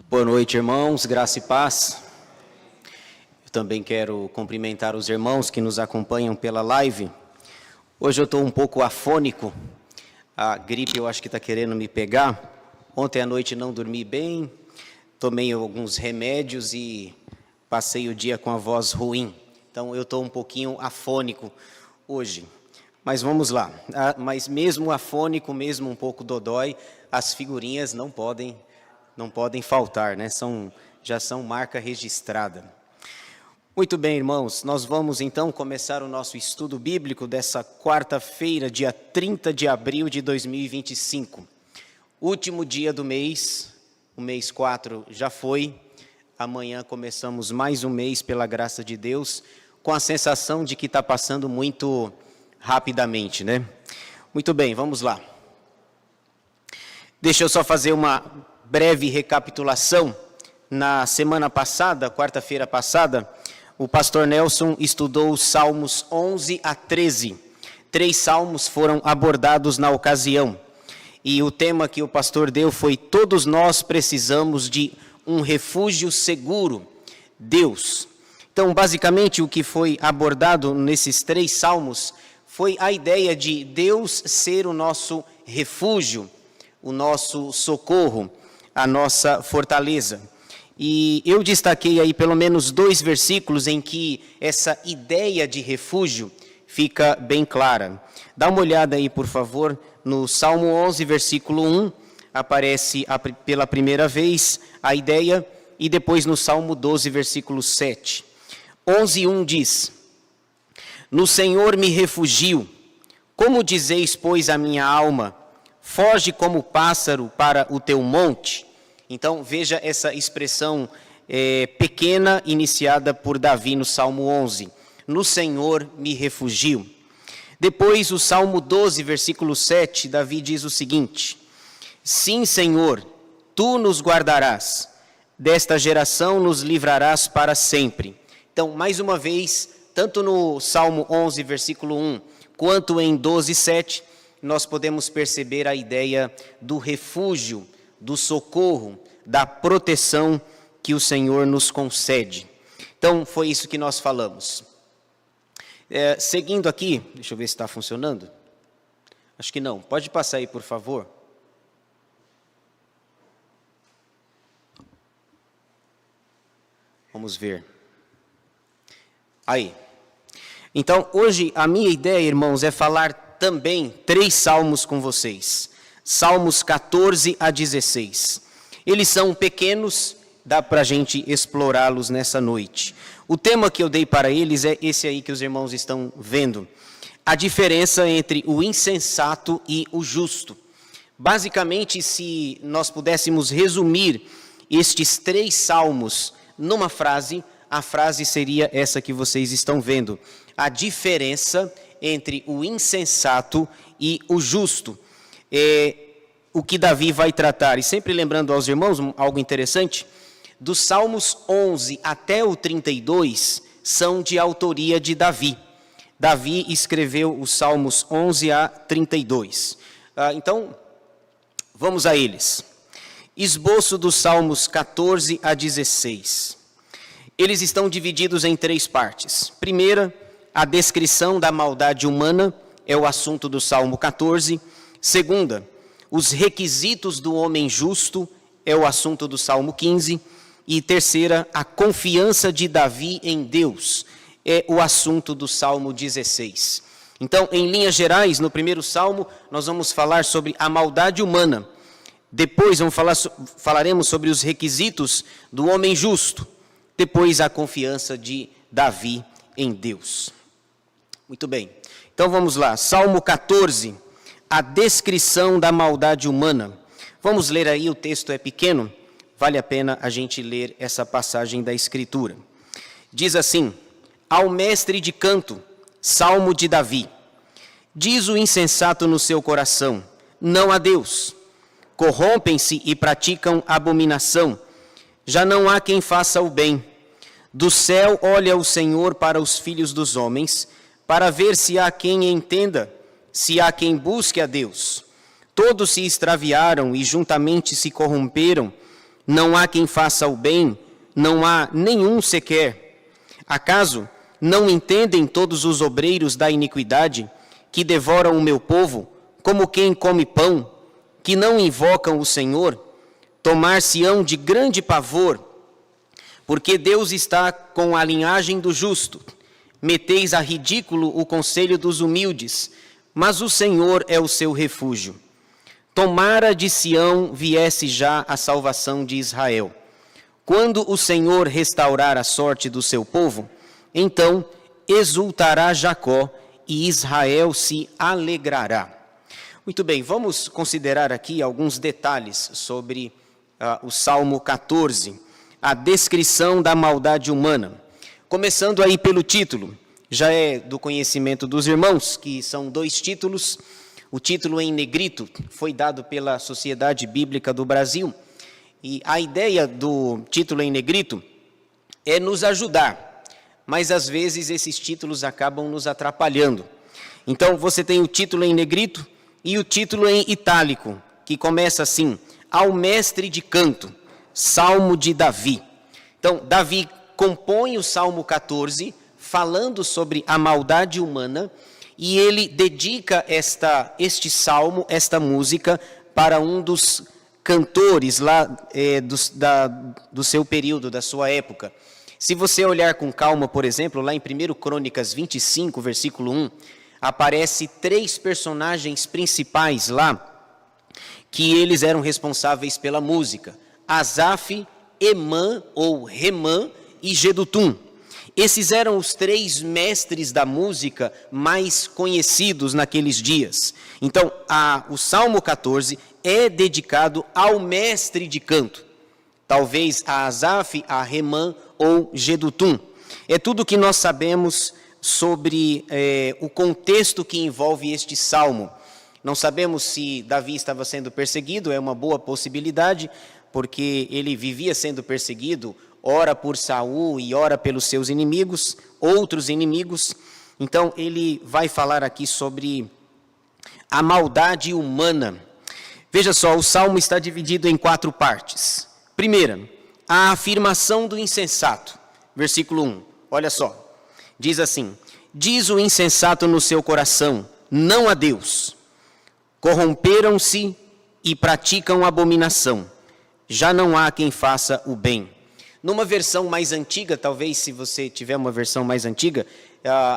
Boa noite, irmãos, graça e paz. Eu também quero cumprimentar os irmãos que nos acompanham pela live. Hoje eu estou um pouco afônico, a gripe eu acho que está querendo me pegar. Ontem à noite não dormi bem, tomei alguns remédios e passei o dia com a voz ruim. Então eu estou um pouquinho afônico hoje. Mas vamos lá, mas mesmo afônico, mesmo um pouco dodói, as figurinhas não podem faltar, né? Já são marca registrada. Muito bem, irmãos, nós vamos então começar o nosso estudo bíblico dessa quarta-feira, dia 30 de abril de 2025. Último dia do mês, o mês 4 já foi. Amanhã começamos mais um mês, pela graça de Deus, com a sensação de que está passando muito rapidamente, né? Muito bem, vamos lá. Deixa eu só fazer uma breve recapitulação. Na semana passada, quarta-feira passada, o pastor Nelson estudou os Salmos 11 a 13. 3 salmos foram abordados na ocasião. E o tema que o pastor deu foi: todos nós precisamos de um refúgio seguro, Deus. Então, basicamente, o que foi abordado nesses 3 salmos foi a ideia de Deus ser o nosso refúgio, o nosso socorro, a nossa fortaleza. E eu destaquei aí pelo menos 2 versículos em que essa ideia de refúgio fica bem clara. Dá uma olhada aí, por favor, no Salmo 11, versículo 1, aparece pela primeira vez a ideia, e depois no Salmo 12, versículo 7. 11:1 diz: no Senhor me refugio, como dizeis, pois, a minha alma, foge como pássaro para o teu monte. Então, veja essa expressão pequena iniciada por Davi no Salmo 11. No Senhor me refugio. Depois, o Salmo 12, versículo 7, Davi diz o seguinte: sim, Senhor, tu nos guardarás, desta geração nos livrarás para sempre. Então, mais uma vez, tanto no Salmo 11, versículo 1, quanto em 12, 7, nós podemos perceber a ideia do refúgio, do socorro, da proteção que o Senhor nos concede. Então, foi isso que nós falamos. Seguindo aqui, deixa eu ver se está funcionando. Acho que não. Pode passar aí, por favor. Vamos ver. Aí. Então, hoje, a minha ideia, irmãos, é falar também 3 salmos com vocês. Salmos 14 a 16. Eles são pequenos, dá para a gente explorá-los nessa noite. O tema que eu dei para eles é esse aí que os irmãos estão vendo. A diferença entre o insensato e o justo. Basicamente, se nós pudéssemos resumir estes 3 salmos numa frase, a frase seria essa que vocês estão vendo: a diferença entre o insensato e o justo. O que Davi vai tratar. E sempre lembrando aos irmãos algo interessante: dos Salmos 11 até o 32 são de autoria de Davi. Davi escreveu os Salmos 11 a 32. Então, vamos a eles. Esboço dos Salmos 14 a 16. Eles estão divididos em 3 partes. Primeira, a descrição da maldade humana, é o assunto do Salmo 14. Segunda, os requisitos do homem justo, é o assunto do Salmo 15. E terceira, a confiança de Davi em Deus, é o assunto do Salmo 16. Então, em linhas gerais, no primeiro salmo, nós vamos falar sobre a maldade humana. Depois falaremos sobre os requisitos do homem justo. Depois, a confiança de Davi em Deus. Muito bem. Então, vamos lá. Salmo 14, a descrição da maldade humana. Vamos ler aí, o texto é pequeno. Vale a pena a gente ler essa passagem da Escritura. Diz assim: ao mestre de canto, salmo de Davi. Diz o insensato no seu coração: não há Deus. Corrompem-se e praticam abominação. Já não há quem faça o bem. Do céu olha o Senhor para os filhos dos homens, para ver se há quem entenda, se há quem busque a Deus. Todos se extraviaram e juntamente se corromperam. Não há quem faça o bem, não há nenhum sequer. Acaso não entendem todos os obreiros da iniquidade, que devoram o meu povo, como quem come pão, que não invocam o Senhor? Tomar-se-ão de grande pavor, porque Deus está com a linhagem do justo. Meteis a ridículo o conselho dos humildes, mas o Senhor é o seu refúgio. Tomara de Sião viesse já a salvação de Israel. Quando o Senhor restaurar a sorte do seu povo, então exultará Jacó e Israel se alegrará. Muito bem, vamos considerar aqui alguns detalhes sobre o Salmo 14, a descrição da maldade humana. Começando aí pelo título, já é do conhecimento dos irmãos, que são 2 títulos. O título em negrito foi dado pela Sociedade Bíblica do Brasil, e a ideia do título em negrito é nos ajudar, mas às vezes esses títulos acabam nos atrapalhando. Então você tem o título em negrito e o título em itálico, que começa assim: Ao mestre de canto, Salmo de Davi. Então, Davi compõe o Salmo 14, falando sobre a maldade humana, e ele dedica este salmo, esta música, para um dos cantores lá do seu período, da sua época. Se você olhar com calma, por exemplo, lá em 1 Crônicas 25, versículo 1, aparece 3 personagens principais lá, que eles eram responsáveis pela música: Asaf, Emã ou Remã e Gedutum. Esses eram os 3 mestres da música mais conhecidos naqueles dias. Então, o Salmo 14 é dedicado ao mestre de canto, talvez a Asaf, a Remã ou Gedutum. É tudo o que nós sabemos sobre o contexto que envolve este salmo. Não sabemos se Davi estava sendo perseguido, é uma boa possibilidade, porque ele vivia sendo perseguido, ora por Saul e ora pelos seus inimigos, outros inimigos. Então ele vai falar aqui sobre a maldade humana. Veja só, o salmo está dividido em 4 partes. Primeira, a afirmação do insensato. Versículo 1, olha só. Diz assim: Diz o insensato no seu coração, não a Deus. Corromperam-se e praticam abominação. Já não há quem faça o bem. Numa versão mais antiga, talvez se você tiver uma versão mais antiga,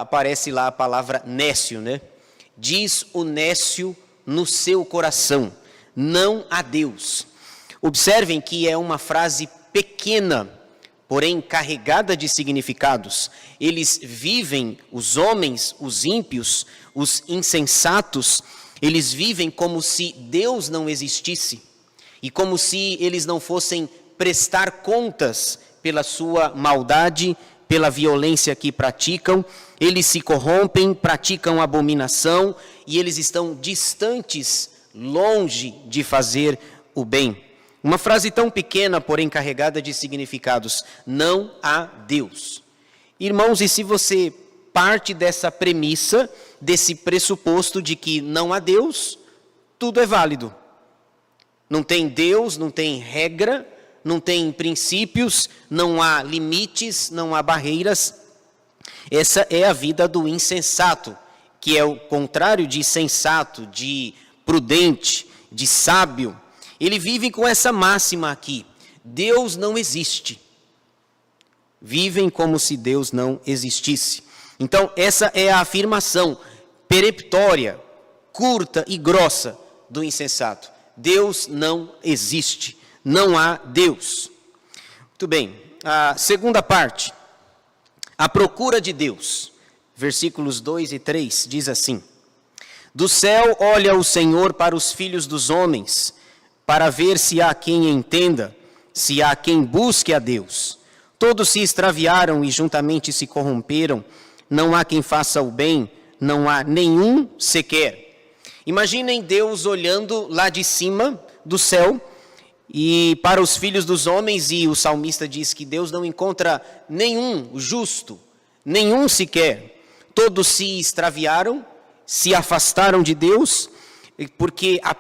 aparece lá a palavra nécio, né? Diz o nécio no seu coração, não a Deus. Observem que é uma frase pequena, porém carregada de significados. Eles vivem, os homens, os ímpios, os insensatos, eles vivem como se Deus não existisse e como se eles não fossem prestar contas pela sua maldade, pela violência que praticam. Eles se corrompem, praticam abominação e eles estão distantes, longe de fazer o bem. Uma frase tão pequena, porém carregada de significados: não há Deus. Irmãos, e se você parte dessa premissa, desse pressuposto de que não há Deus, tudo é válido. Não tem Deus, não tem regra, não tem princípios, não há limites, não há barreiras. Essa é a vida do insensato, que é o contrário de sensato, de prudente, de sábio. Ele vive com essa máxima aqui: Deus não existe. Vivem como se Deus não existisse. Então, essa é a afirmação peremptória, curta e grossa do insensato: Deus não existe, não há Deus. Muito bem, a segunda parte, a procura de Deus. Versículos 2 e 3 diz assim: Do céu olha o Senhor para os filhos dos homens, para ver se há quem entenda, se há quem busque a Deus. Todos se extraviaram e juntamente se corromperam, não há quem faça o bem, não há nenhum sequer. Imaginem Deus olhando lá de cima do céu E para os filhos dos homens, e o salmista diz que Deus não encontra nenhum justo, nenhum sequer. Todos se extraviaram, se afastaram de Deus, porque a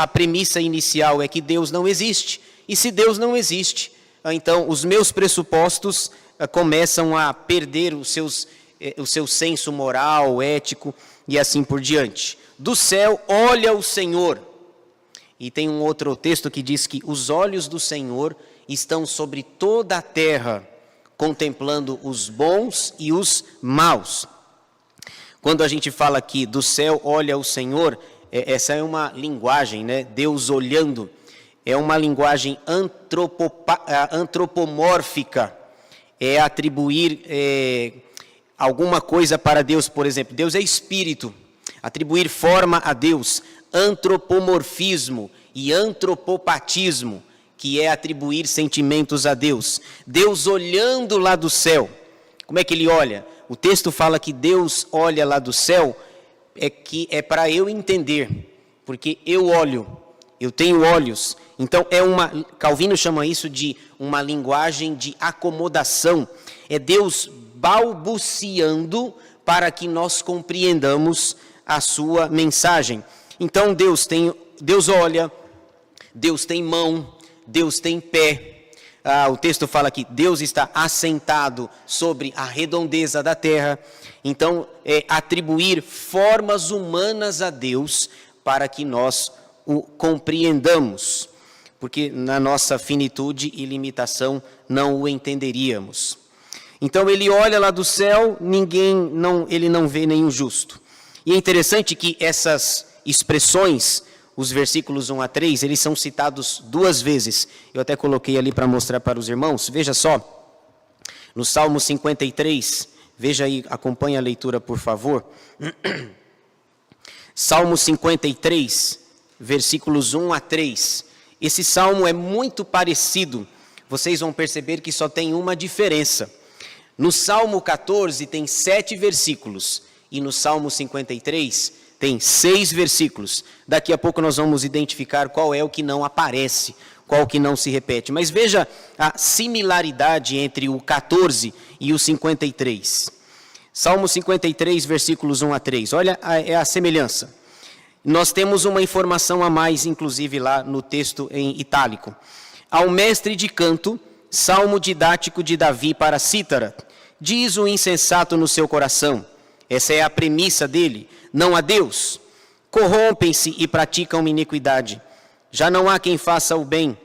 premissa inicial é que Deus não existe. E se Deus não existe, então os meus pressupostos começam a perder o seu senso moral, ético e assim por diante. Do céu olha o Senhor. E tem um outro texto que diz que os olhos do Senhor estão sobre toda a terra, contemplando os bons e os maus. Quando a gente fala aqui do céu olha o Senhor, essa é uma linguagem, né? Deus olhando, é uma linguagem antropomórfica, é atribuir alguma coisa para Deus, por exemplo. Deus é espírito, atribuir forma a Deus. Antropomorfismo e antropopatismo, que é atribuir sentimentos a Deus. Deus olhando lá do céu. Como é que ele olha? O texto fala que Deus olha lá do céu, é para eu entender, porque eu olho, eu tenho olhos. Então Calvino chama isso de uma linguagem de acomodação. É Deus balbuciando para que nós compreendamos a sua mensagem. Então Deus olha, Deus tem mão, Deus tem pé. O texto fala que Deus está assentado sobre a redondeza da terra. Então, atribuir formas humanas a Deus para que nós o compreendamos. Porque na nossa finitude e limitação não o entenderíamos. Então ele olha lá do céu, ele não vê nenhum justo. E é interessante que essas expressões, os versículos 1 a 3, eles são citados 2 vezes. Eu até coloquei ali para mostrar para os irmãos. Veja só, no Salmo 53, veja aí, acompanhe a leitura, por favor. Salmo 53, versículos 1 a 3. Esse salmo é muito parecido. Vocês vão perceber que só tem uma diferença. No Salmo 14 tem 7 versículos e no Salmo 53 tem 6 versículos. Daqui a pouco nós vamos identificar qual é o que não aparece, qual que não se repete. Mas veja a similaridade entre o 14 e o 53. Salmo 53, versículos 1 a 3. Olha a semelhança. Nós temos uma informação a mais, inclusive lá no texto em itálico. Ao mestre de canto, salmo didático de Davi para cítara. Diz o insensato no seu coração. Essa é a premissa dele. Não há Deus. Corrompem-se e praticam iniquidade. Já não há quem faça o bem.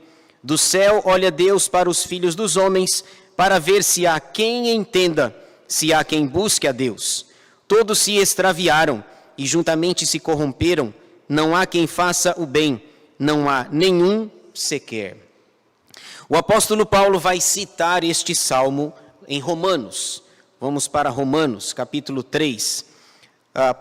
Do céu olha Deus para os filhos dos homens, para ver se há quem entenda, se há quem busque a Deus. Todos se extraviaram e juntamente se corromperam. Não há quem faça o bem, não há nenhum sequer. O apóstolo Paulo vai citar este salmo em Romanos. Vamos para Romanos, capítulo 3.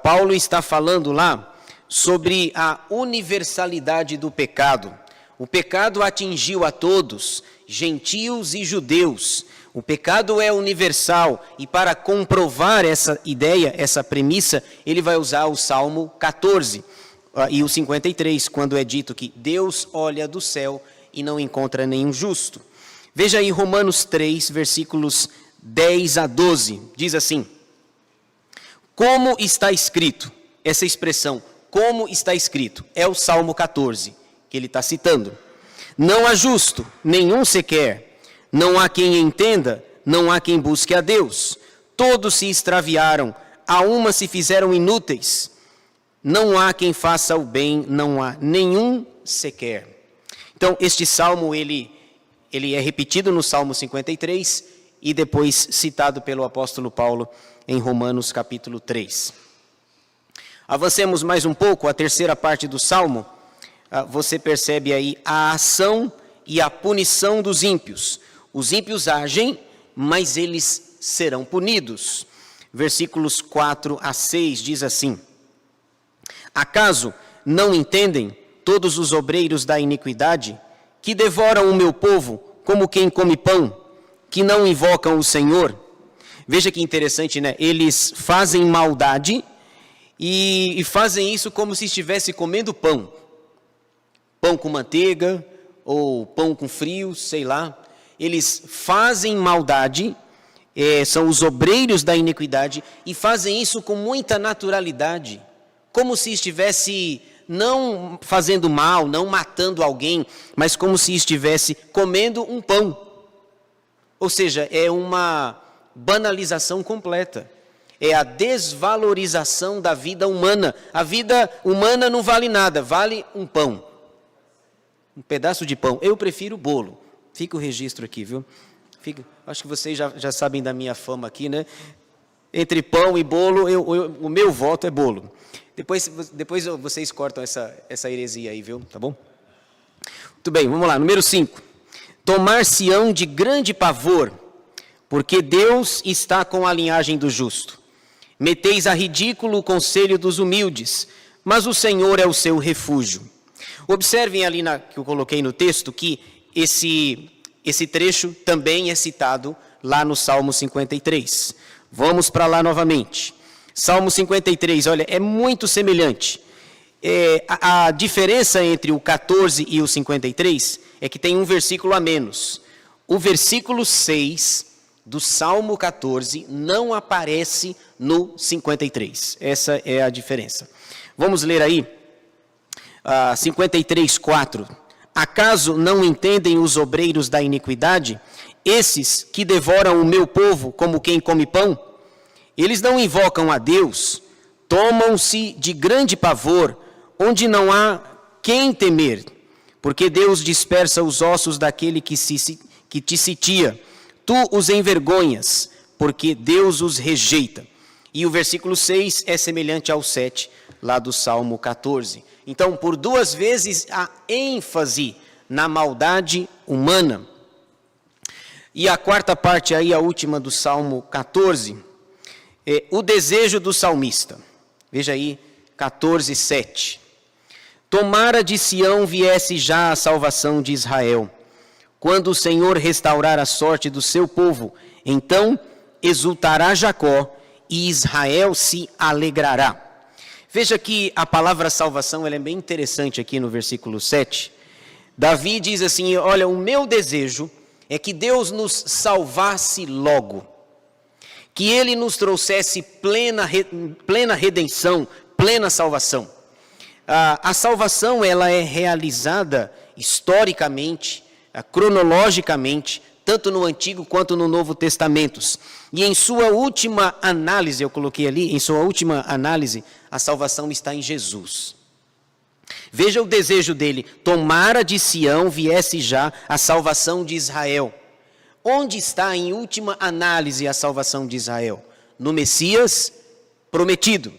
Paulo está falando lá sobre a universalidade do pecado. O pecado atingiu a todos, gentios e judeus. O pecado é universal e para comprovar essa ideia, essa premissa, ele vai usar o Salmo 14 e o 53, quando é dito que Deus olha do céu e não encontra nenhum justo. Veja aí Romanos 3, versículos 10 a 12, diz assim: como está escrito, essa expressão, como está escrito, é o Salmo 14, que ele está citando. Não há justo, nenhum sequer, não há quem entenda, não há quem busque a Deus. Todos se extraviaram, a uma se fizeram inúteis. Não há quem faça o bem, não há nenhum sequer. Então, este salmo, ele é repetido no Salmo 53 e depois citado pelo apóstolo Paulo em Romanos capítulo 3. Avancemos mais um pouco, a terceira parte do Salmo. Você percebe aí a ação e a punição dos ímpios. Os ímpios agem, mas eles serão punidos. Versículos 4 a 6 diz assim: acaso não entendem todos os obreiros da iniquidade, que devoram o meu povo como quem come pão, que não invocam o Senhor? Veja que interessante, né? Eles fazem maldade e fazem isso como se estivesse comendo pão. Pão com manteiga, ou pão com frio, sei lá. Eles fazem maldade, são os obreiros da iniquidade, e fazem isso com muita naturalidade, como se estivesse não fazendo mal, não matando alguém, mas como se estivesse comendo um pão. Ou seja, é uma banalização completa. É a desvalorização da vida humana. A vida humana não vale nada, vale um pão. Um pedaço de pão. Eu prefiro bolo. Fica o registro aqui, viu? Acho que vocês já sabem da minha fama aqui, né? Entre pão e bolo, o meu voto é bolo. Depois vocês cortam essa heresia aí, viu? Tá bom? Muito bem, vamos lá. Número 5. Tomar-se-ão de grande pavor, porque Deus está com a linhagem do justo. Meteis a ridículo o conselho dos humildes, mas o Senhor é o seu refúgio. Observem ali que eu coloquei no texto que esse trecho também é citado lá no Salmo 53. Vamos para lá novamente. Salmo 53, olha, é muito semelhante. A diferença entre o 14 e o 53 é que tem um versículo a menos. O versículo 6 do Salmo 14 não aparece no 53. Essa é a diferença. Vamos ler aí, 53, 4. Acaso não entendem os obreiros da iniquidade, esses que devoram o meu povo como quem come pão? Eles não invocam a Deus, tomam-se de grande pavor, onde não há quem temer, porque Deus dispersa os ossos daquele que te sitia. Tu os envergonhas, porque Deus os rejeita. E o versículo 6 é semelhante ao 7, lá do Salmo 14. Então, por duas vezes, a ênfase na maldade humana. E a quarta parte aí, a última do Salmo 14, é o desejo do salmista. Veja aí, 14, 7. Tomara de Sião viesse já a salvação de Israel. Quando o Senhor restaurar a sorte do seu povo, então exultará Jacó e Israel se alegrará. Veja que a palavra salvação ela é bem interessante aqui no versículo 7. Davi diz assim, olha, o meu desejo é que Deus nos salvasse logo. Que Ele nos trouxesse plena redenção, plena salvação. A salvação ela é realizada historicamente, cronologicamente, tanto no Antigo quanto no Novo Testamentos. E em sua última análise, eu coloquei ali, em sua última análise, a salvação está em Jesus. Veja o desejo dele, tomara de Sião viesse já a salvação de Israel. Onde está em última análise a salvação de Israel? No Messias prometido,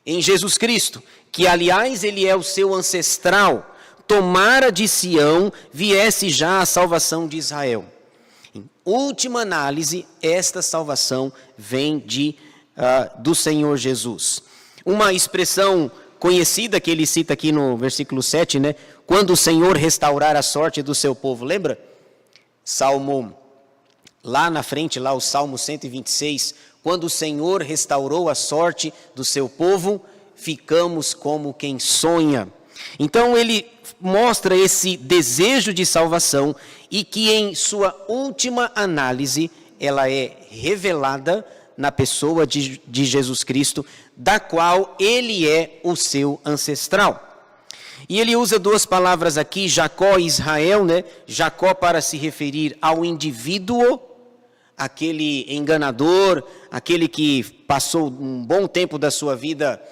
em Jesus Cristo, que aliás ele é o seu ancestral. Tomara de Sião viesse já a salvação de Israel. Em última análise, esta salvação vem do Senhor Jesus. Uma expressão conhecida que ele cita aqui no versículo 7, né? Quando o Senhor restaurar a sorte do seu povo. Lembra? Salmo, lá na frente, lá o Salmo 126. Quando o Senhor restaurou a sorte do seu povo, ficamos como quem sonha. Então ele mostra esse desejo de salvação e que em sua última análise ela é revelada na pessoa de Jesus Cristo, da qual ele é o seu ancestral. E ele usa duas palavras aqui, Jacó e Israel, né? Jacó para se referir ao indivíduo, aquele enganador, aquele que passou um bom tempo da sua vida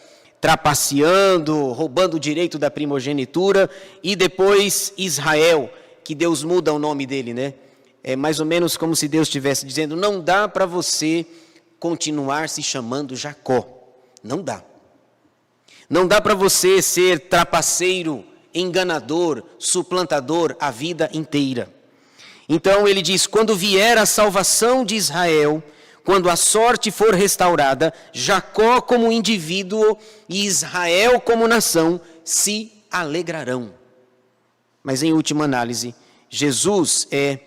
trapaceando, roubando o direito da primogenitura, e depois Israel, que Deus muda o nome dele, né? É mais ou menos como se Deus estivesse dizendo, não dá para você continuar se chamando Jacó. Não dá. Não dá para você ser trapaceiro, enganador, suplantador a vida inteira. Então ele diz, quando vier a salvação de Israel, quando a sorte for restaurada, Jacó como indivíduo e Israel como nação se alegrarão. Mas em última análise, Jesus é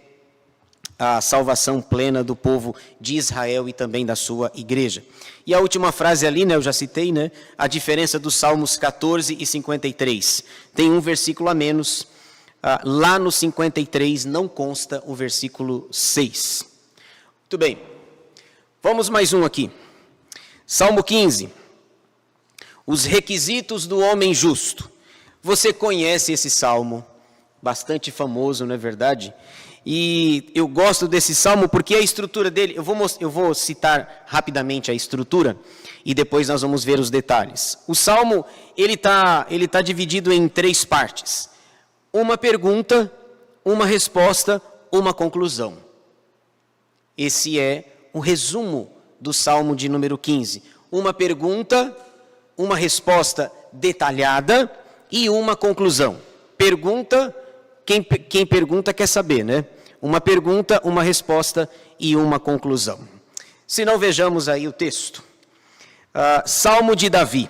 a salvação plena do povo de Israel e também da sua igreja. E a última frase ali, né, eu já citei, né, a diferença dos Salmos 14 e 53. Tem um versículo a menos. Lá no 53 não consta o versículo 6. Muito bem, vamos mais um aqui. Salmo 15. Os requisitos do homem justo. Você conhece esse salmo, bastante famoso, não é verdade? E eu gosto desse salmo porque a estrutura dele, eu vou citar rapidamente a estrutura e depois nós vamos ver os detalhes. O salmo, ele tá dividido em 3 partes. Uma pergunta, uma resposta, uma conclusão. Esse é o resumo do salmo de número 15. Uma pergunta, uma resposta detalhada e uma conclusão. Pergunta, quem pergunta quer saber, né? Uma pergunta, uma resposta e uma conclusão. Se não, vejamos aí o texto. Salmo de Davi.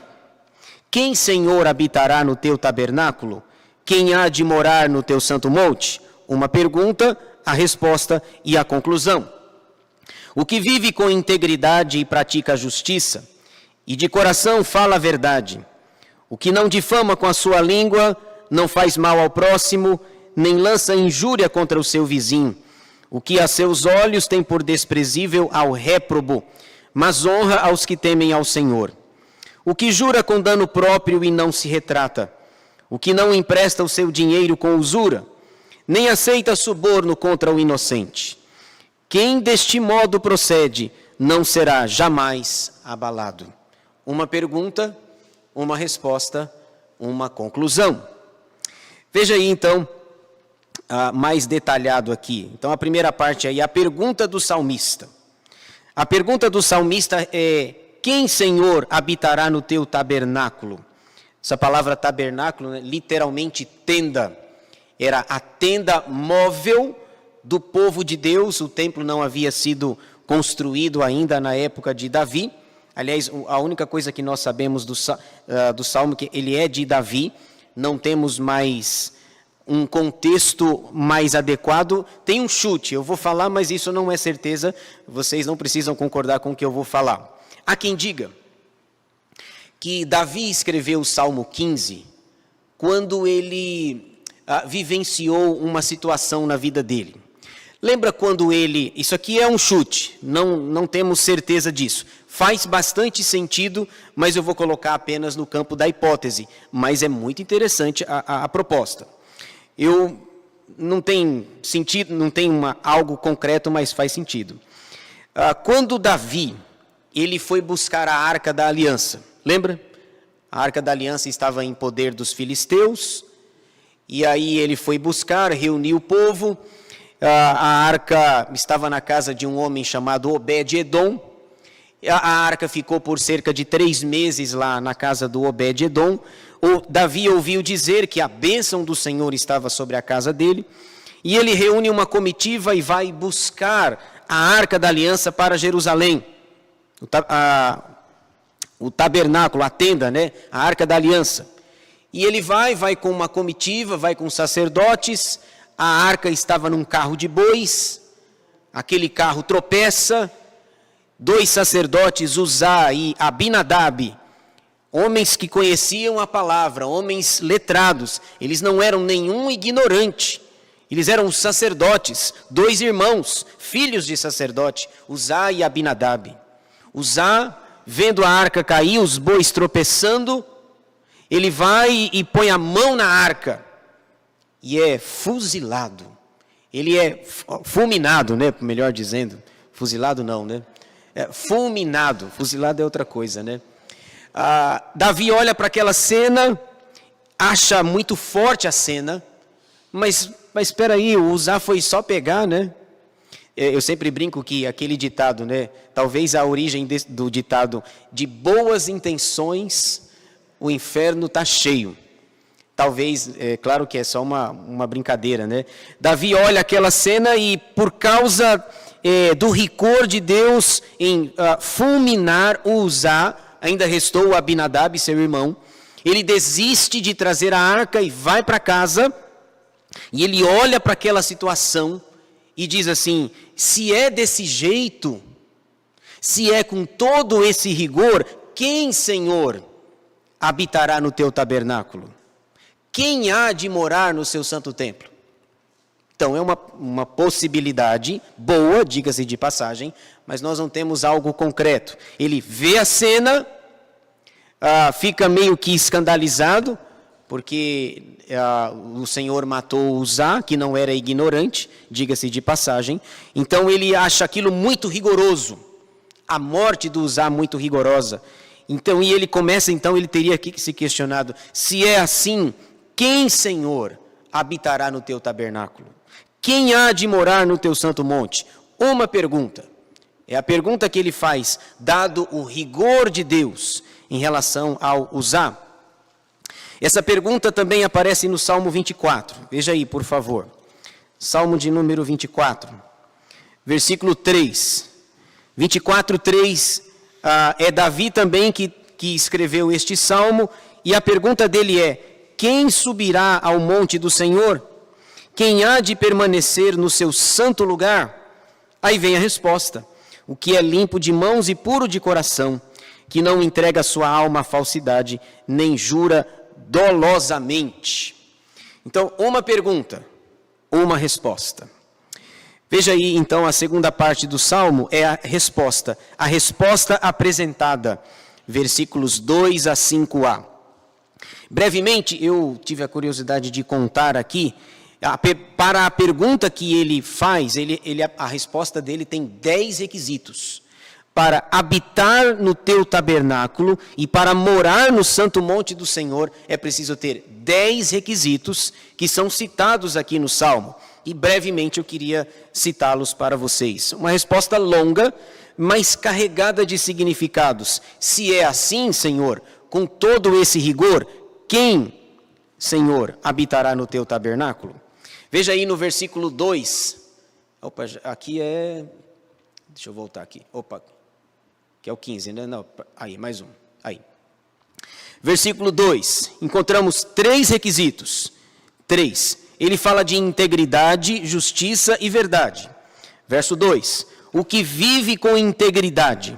Quem, Senhor, habitará no teu tabernáculo? Quem há de morar no teu santo monte? Uma pergunta, a resposta e a conclusão. O que vive com integridade e pratica a justiça, e de coração fala a verdade. O que não difama com a sua língua, não faz mal ao próximo, nem lança injúria contra o seu vizinho. O que a seus olhos tem por desprezível ao réprobo, mas honra aos que temem ao Senhor. O que jura com dano próprio e não se retrata. O que não empresta o seu dinheiro com usura, nem aceita suborno contra o inocente. Quem deste modo procede, não será jamais abalado. Uma pergunta, uma resposta, uma conclusão. Veja aí, então, mais detalhado aqui. Então, a primeira parte aí, a pergunta do salmista. A pergunta do salmista é: quem, Senhor, habitará no teu tabernáculo? Essa palavra tabernáculo, né, literalmente tenda. Era a tenda móvel do povo de Deus. O templo não havia sido construído ainda na época de Davi. Aliás, a única coisa que nós sabemos do Salmo é que ele é de Davi. Não temos mais um contexto mais adequado. Tem um chute, eu vou falar, mas isso não é certeza. Vocês não precisam concordar com o que eu vou falar. Há quem diga que Davi escreveu o Salmo 15 quando ele vivenciou uma situação na vida dele. Lembra quando ele... Isso aqui é um chute, não temos certeza disso. Faz bastante sentido, mas eu vou colocar apenas no campo da hipótese. Mas é muito interessante a proposta. Não tem sentido, não tem algo concreto, mas faz sentido. Quando Davi, ele foi buscar a Arca da Aliança, lembra? A Arca da Aliança estava em poder dos filisteus, e aí ele foi buscar, reuniu o povo. A arca estava na casa de um homem chamado Obed-Edom. A arca ficou por cerca de 3 meses lá na casa do Obed-Edom. Davi ouviu dizer que a bênção do Senhor estava sobre a casa dele, e ele reúne uma comitiva e vai buscar a Arca da Aliança para Jerusalém. O tabernáculo, a tenda, né? A Arca da Aliança. E ele vai com uma comitiva, vai com sacerdotes. A arca estava num carro de bois, aquele carro tropeça. 2 sacerdotes, Uzá e Abinadab, homens que conheciam a palavra, homens letrados, eles não eram nenhum ignorante, eles eram sacerdotes, 2 irmãos, filhos de sacerdote, Uzá e Abinadab. Uzá, vendo a arca cair, os bois tropeçando, ele vai e põe a mão na arca e é fuzilado. Ele é fulminado, né? Melhor dizendo, fuzilado não, né? Fulminado, fuzilado é outra coisa, né? Davi olha para aquela cena, acha muito forte a cena, mas espera aí, o Uzá foi só pegar, né? Eu sempre brinco que aquele ditado, né? Talvez a origem do ditado, de boas intenções, o inferno está cheio. Talvez, claro que é só uma brincadeira, né? Davi olha aquela cena e por causa do rigor de Deus em fulminar o Uzá, ainda restou o Abinadab, seu irmão, ele desiste de trazer a arca e vai para casa, e ele olha para aquela situação e diz assim: se é desse jeito, se é com todo esse rigor, quem, Senhor, habitará no teu tabernáculo? quem há de morar no seu santo templo? Então, é uma possibilidade boa, diga-se de passagem, mas nós não temos algo concreto. Ele vê a cena, fica meio que escandalizado, porque o Senhor matou Uzá, que não era ignorante, diga-se de passagem. Então, ele acha aquilo muito rigoroso, a morte do Uzá muito rigorosa. Então, e ele começa, ele teria aqui que se questionado, se é assim, quem, Senhor, habitará no teu tabernáculo? Quem há de morar no teu santo monte? Uma pergunta. É a pergunta que ele faz, dado o rigor de Deus em relação ao Uzá. Essa pergunta também aparece no Salmo 24. Veja aí, por favor. Salmo de número 24, versículo 3. 24, 3, é Davi também que escreveu este salmo, e a pergunta dele é: quem subirá ao monte do Senhor? Quem há de permanecer no seu santo lugar? Aí vem a resposta: o que é limpo de mãos e puro de coração, que não entrega sua alma à falsidade, nem jura dolosamente. Então, uma pergunta, uma resposta. Veja aí, então, a segunda parte do Salmo é a resposta apresentada, versículos 2 a 5a. Brevemente, eu tive a curiosidade de contar aqui, para a pergunta que ele faz, a resposta dele tem 10 requisitos. Para habitar no teu tabernáculo e para morar no santo monte do Senhor, é preciso ter 10 requisitos que são citados aqui no Salmo. E brevemente eu queria citá-los para vocês. Uma resposta longa, mas carregada de significados. Se é assim, Senhor, com todo esse rigor, quem, Senhor, habitará no teu tabernáculo? Veja aí no versículo 2. Opa, aqui é... Deixa eu voltar aqui. Opa, que é o 15, né? Não, aí, mais um. Aí. Versículo 2. Encontramos 3 requisitos. 3. Ele fala de integridade, justiça e verdade. Verso 2. O que vive com integridade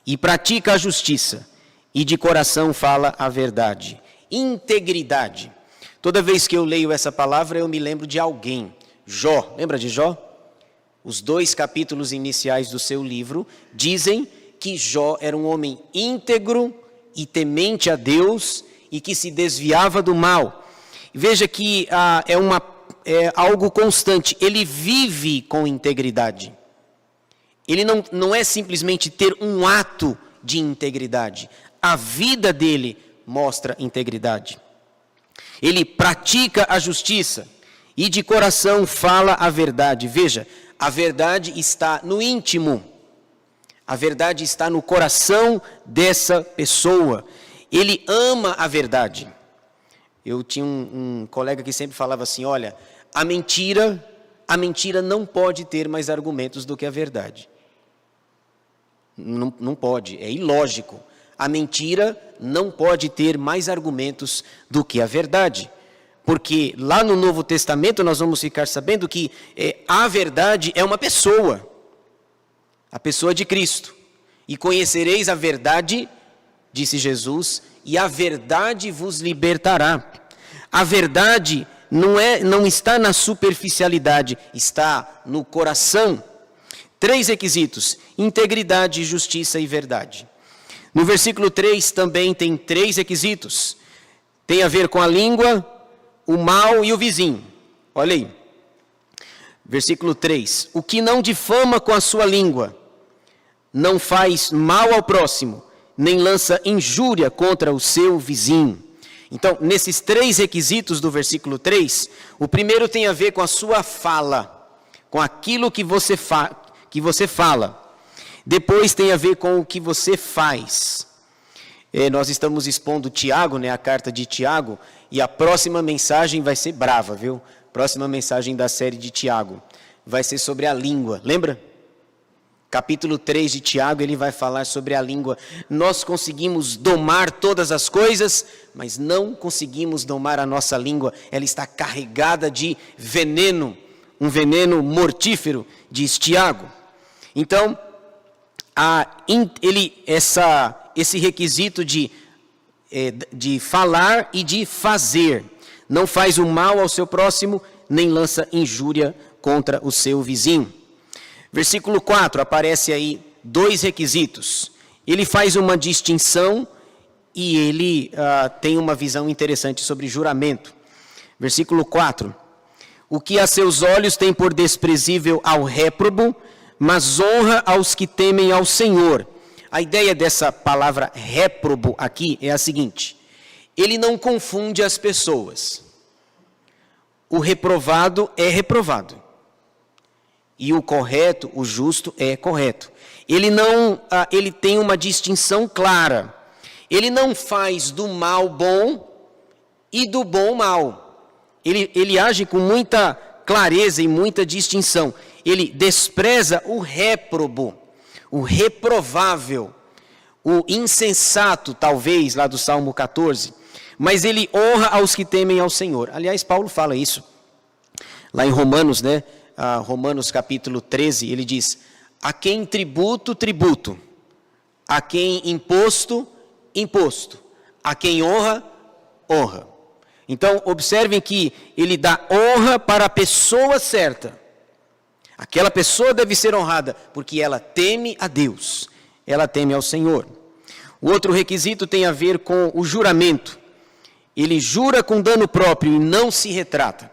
e pratica a justiça e de coração fala a verdade. Integridade. Toda vez que eu leio essa palavra, eu me lembro de alguém. Jó, lembra de Jó? Os 2 capítulos iniciais do seu livro dizem que Jó era um homem íntegro e temente a Deus e que se desviava do mal. Veja que é algo constante, ele vive com integridade. Ele não é simplesmente ter um ato de integridade, a vida dele mostra integridade. Ele pratica a justiça e de coração fala a verdade. Veja, a verdade está no íntimo, a verdade está no coração dessa pessoa. Ele ama a verdade. Eu tinha um colega que sempre falava assim, olha, a mentira não pode ter mais argumentos do que a verdade. Não pode, é ilógico. A mentira não pode ter mais argumentos do que a verdade. Porque lá no Novo Testamento nós vamos ficar sabendo que a verdade é uma pessoa. A pessoa de Cristo. E conhecereis a verdade, disse Jesus, e a verdade vos libertará. A verdade não está na superficialidade, está no coração. 3 requisitos: integridade, justiça e verdade. No versículo 3 também tem 3 requisitos. Tem a ver com a língua, o mal e o vizinho. Olha aí. Versículo 3. O que não difama com a sua língua, não faz mal ao próximo, nem lança injúria contra o seu vizinho. Então, nesses 3 requisitos do versículo 3, o primeiro tem a ver com a sua fala, com aquilo que você fala. Depois tem a ver com o que você faz. Nós estamos expondo Tiago, a carta de Tiago, e a próxima mensagem vai ser brava, viu? Próxima mensagem da série de Tiago vai ser sobre a língua, lembra? Capítulo 3 de Tiago, ele vai falar sobre a língua. Nós conseguimos domar todas as coisas, mas não conseguimos domar a nossa língua. Ela está carregada de veneno, um veneno mortífero, diz Tiago. Então, esse requisito de falar e de fazer. Não faz o mal ao seu próximo, nem lança injúria contra o seu vizinho. Versículo 4, aparece aí 2 requisitos. Ele faz uma distinção e ele tem uma visão interessante sobre juramento. Versículo 4. O que a seus olhos tem por desprezível ao réprobo, mas honra aos que temem ao Senhor. A ideia dessa palavra réprobo aqui é a seguinte: ele não confunde as pessoas. O reprovado é reprovado. E o correto, o justo, é correto. Ele tem uma distinção clara. Ele não faz do mal bom e do bom mal. Ele age com muita clareza e muita distinção. Ele despreza o réprobo, o reprovável, o insensato, talvez, lá do Salmo 14. Mas ele honra aos que temem ao Senhor. Aliás, Paulo fala isso lá em Romanos, né? Romanos capítulo 13, ele diz: a quem tributo, tributo, a quem imposto, imposto, a quem honra, honra. Então, observem que ele dá honra para a pessoa certa. Aquela pessoa deve ser honrada, porque ela teme a Deus, ela teme ao Senhor. O outro requisito tem a ver com o juramento. Ele jura com dano próprio e não se retrata.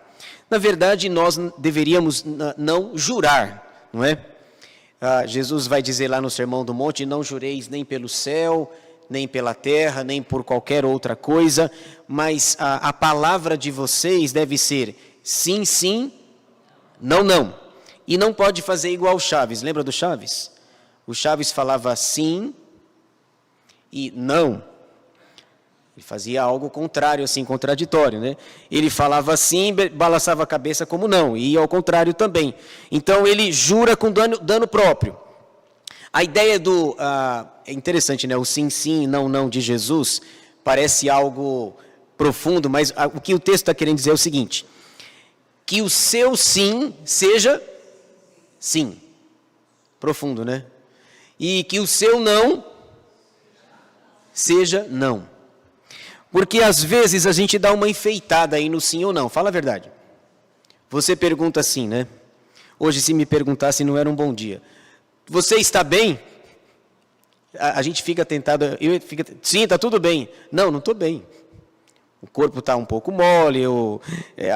Na verdade, nós deveríamos não jurar, não é? Jesus vai dizer lá no Sermão do Monte: não jureis nem pelo céu, nem pela terra, nem por qualquer outra coisa, mas a palavra de vocês deve ser sim, sim, não, não. E não pode fazer igual o Chaves. Lembra do Chaves? O Chaves falava sim e não. Ele fazia algo contrário, assim, contraditório, né? Ele falava sim, balançava a cabeça como não, e ia ao contrário também. Então, ele jura com dano próprio. A ideia é interessante, né? O sim, sim, não, não de Jesus parece algo profundo, mas o que o texto está querendo dizer é o seguinte: que o seu sim seja sim. Profundo, né? E que o seu não seja não. Porque às vezes a gente dá uma enfeitada aí no sim ou não. Fala a verdade. Você pergunta assim, né? Hoje, se me perguntasse, não era um bom dia. Você está bem? A gente fica tentado, sim, está tudo bem. Não, não estou bem. O corpo está um pouco mole,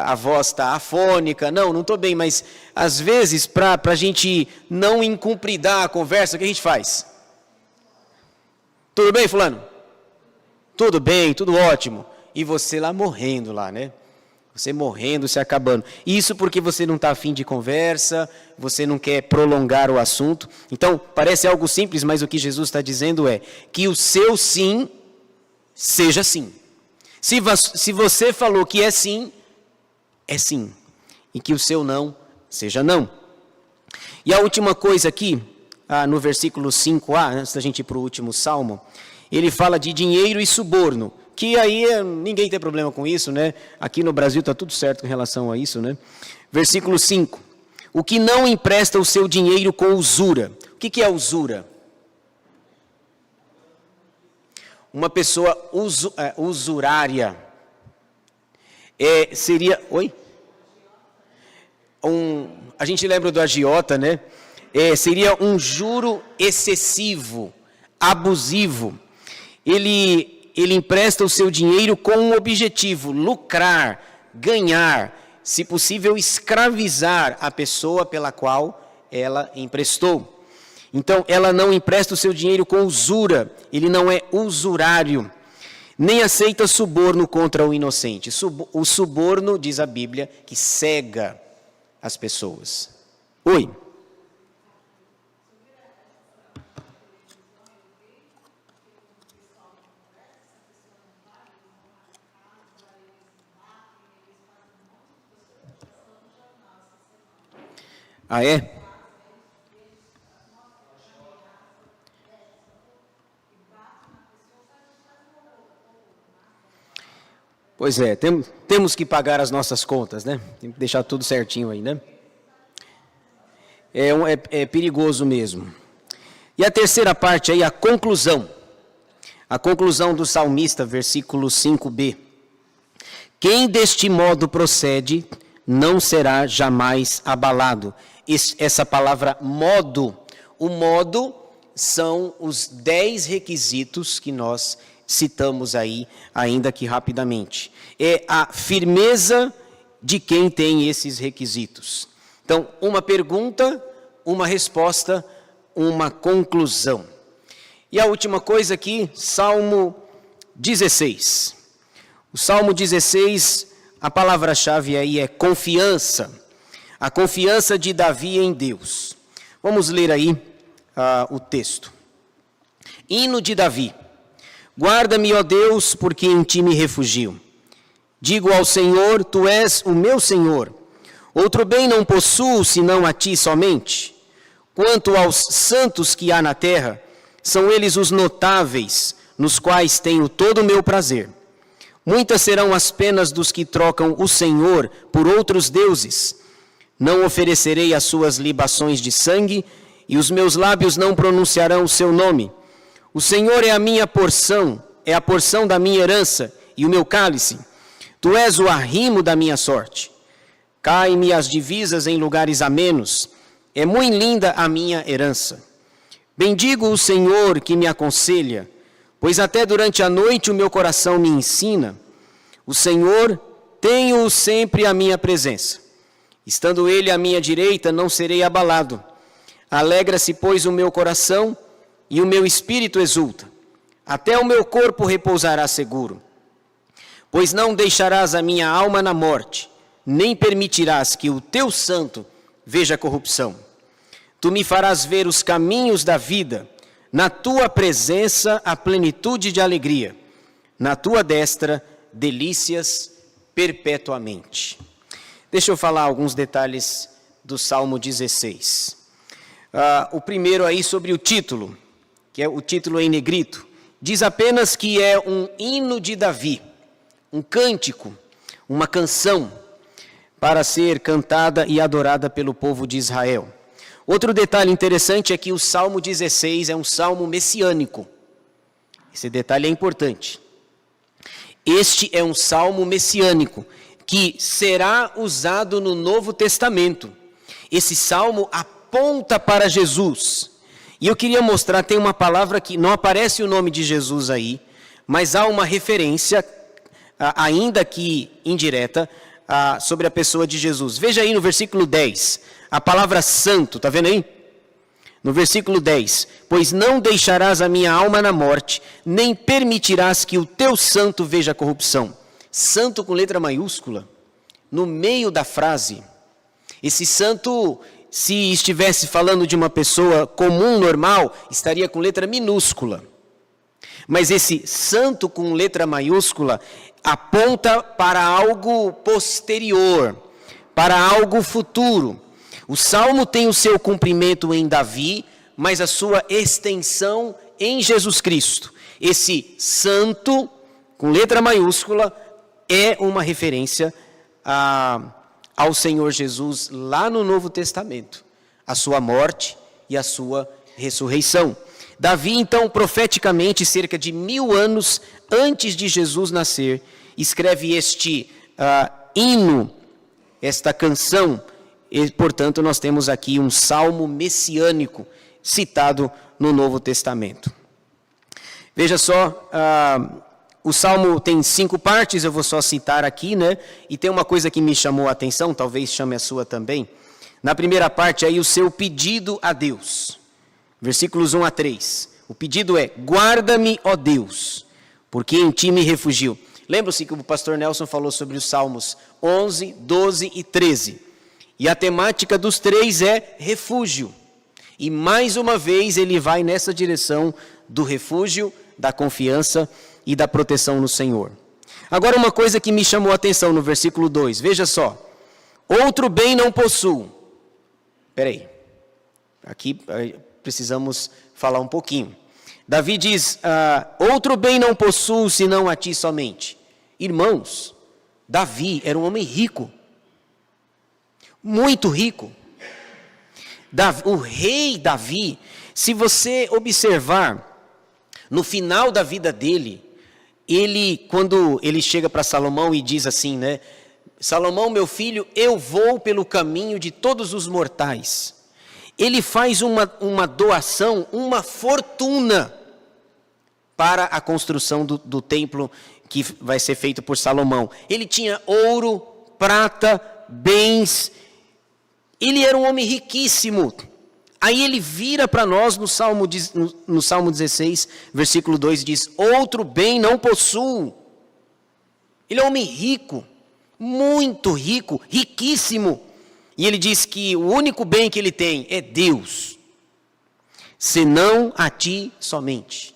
a voz está afônica. Não, não estou bem. Mas às vezes, para a gente não incumpridar a conversa, o que a gente faz? Tudo bem, fulano? Tudo bem, tudo ótimo. E você lá morrendo lá, né? Você morrendo, se acabando. Isso porque você não está afim de conversa, você não quer prolongar o assunto. Então, parece algo simples, mas o que Jesus está dizendo é que o seu sim seja sim. Se você falou que é sim, é sim. E que o seu não seja não. E a última coisa aqui, no versículo 5a, antes da gente ir para o último salmo, ele fala de dinheiro e suborno, que aí ninguém tem problema com isso, né? Aqui no Brasil está tudo certo em relação a isso, né? Versículo 5. O que não empresta o seu dinheiro com usura. O que é usura? Uma pessoa usurária. Seria... Oi? A gente lembra do agiota, né? Seria um juro excessivo, abusivo. Ele empresta o seu dinheiro com um objetivo: lucrar, ganhar, se possível escravizar a pessoa pela qual ela emprestou. Então, ela não empresta o seu dinheiro com usura, ele não é usurário, nem aceita suborno contra o inocente. O suborno, diz a Bíblia, que cega as pessoas. Oi? Ah, é? Pois é, temos que pagar as nossas contas, né? Tem que deixar tudo certinho aí, né? É perigoso mesmo. E a terceira parte aí, a conclusão. A conclusão do salmista, versículo 5b. Quem deste modo procede não será jamais abalado. Essa palavra modo, o modo são os 10 requisitos que nós citamos aí, ainda que rapidamente. É a firmeza de quem tem esses requisitos. Então, uma pergunta, uma resposta, uma conclusão. E a última coisa aqui, Salmo 16. O Salmo 16, a palavra-chave aí é confiança. A confiança de Davi em Deus. Vamos ler aí o texto. Hino de Davi. Guarda-me, ó Deus, porque em ti me refugio. Digo ao Senhor, tu és o meu Senhor. Outro bem não possuo, senão a ti somente. Quanto aos santos que há na terra, são eles os notáveis, nos quais tenho todo o meu prazer. Muitas serão as penas dos que trocam o Senhor por outros deuses. Não oferecerei as suas libações de sangue, e os meus lábios não pronunciarão o seu nome. O Senhor é a minha porção, é a porção da minha herança e o meu cálice. Tu és o arrimo da minha sorte. Caem-me as divisas em lugares amenos. É muito linda a minha herança. Bendigo o Senhor que me aconselha, pois até durante a noite o meu coração me ensina. O Senhor, tenho-o sempre à minha presença. Estando ele à minha direita, não serei abalado. Alegra-se, pois, o meu coração e o meu espírito exulta. Até o meu corpo repousará seguro. Pois não deixarás a minha alma na morte, nem permitirás que o teu santo veja corrupção. Tu me farás ver os caminhos da vida, na tua presença a plenitude de alegria, na tua destra delícias perpetuamente. Deixa eu falar alguns detalhes do Salmo 16. O primeiro aí sobre o título, que é o título em negrito, diz apenas que é um hino de Davi, um cântico, uma canção para ser cantada e adorada pelo povo de Israel. Outro detalhe interessante é que o Salmo 16 é um salmo messiânico. Esse detalhe é importante. Este é um salmo messiânico que será usado no Novo Testamento. Esse salmo aponta para Jesus. E eu queria mostrar, tem uma palavra que não aparece o nome de Jesus aí, mas há uma referência, ainda que indireta, sobre a pessoa de Jesus. Veja aí no versículo 10, a palavra santo, está vendo aí? No versículo 10, pois não deixarás a minha alma na morte, nem permitirás que o teu santo veja corrupção. Santo com letra maiúscula, no meio da frase. Esse santo, se estivesse falando de uma pessoa comum, normal, estaria com letra minúscula. Mas esse santo com letra maiúscula aponta para algo posterior, para algo futuro. O Salmo tem o seu cumprimento em Davi, mas a sua extensão em Jesus Cristo. Esse santo, com letra maiúscula, é uma referência ao Senhor Jesus lá no Novo Testamento, a sua morte e a sua ressurreição. Davi, então, profeticamente, cerca de 1000 anos antes de Jesus nascer, escreve este hino, esta canção, e, portanto, nós temos aqui um salmo messiânico citado no Novo Testamento. Veja só, o salmo tem 5 partes, eu vou só citar aqui, né? E tem uma coisa que me chamou a atenção, talvez chame a sua também. Na primeira parte aí, o seu pedido a Deus. Versículos 1 a 3. O pedido é, guarda-me, ó Deus, porque em ti me refugio. Lembra-se que o pastor Nelson falou sobre os salmos 11, 12 e 13. E a temática dos 3 é refúgio. E mais uma vez ele vai nessa direção do refúgio, da confiança e da proteção no Senhor. Agora uma coisa que me chamou a atenção no versículo 2, veja só. Outro bem não possuo. Espera aí. Aqui precisamos falar um pouquinho. Davi diz, outro bem não possuo senão a ti somente. Irmãos, Davi era um homem rico. Muito rico. O rei Davi, se você observar, no final da vida dele, quando ele chega para Salomão e diz assim, né? Salomão, meu filho, eu vou pelo caminho de todos os mortais. Ele faz uma doação, uma fortuna para a construção do templo que vai ser feito por Salomão. Ele tinha ouro, prata, bens. Ele era um homem riquíssimo. Aí ele vira para nós no Salmo 16, versículo 2, diz: outro bem não possuo. Ele é um homem rico, muito rico, riquíssimo. E ele diz que o único bem que ele tem é Deus, senão a ti somente.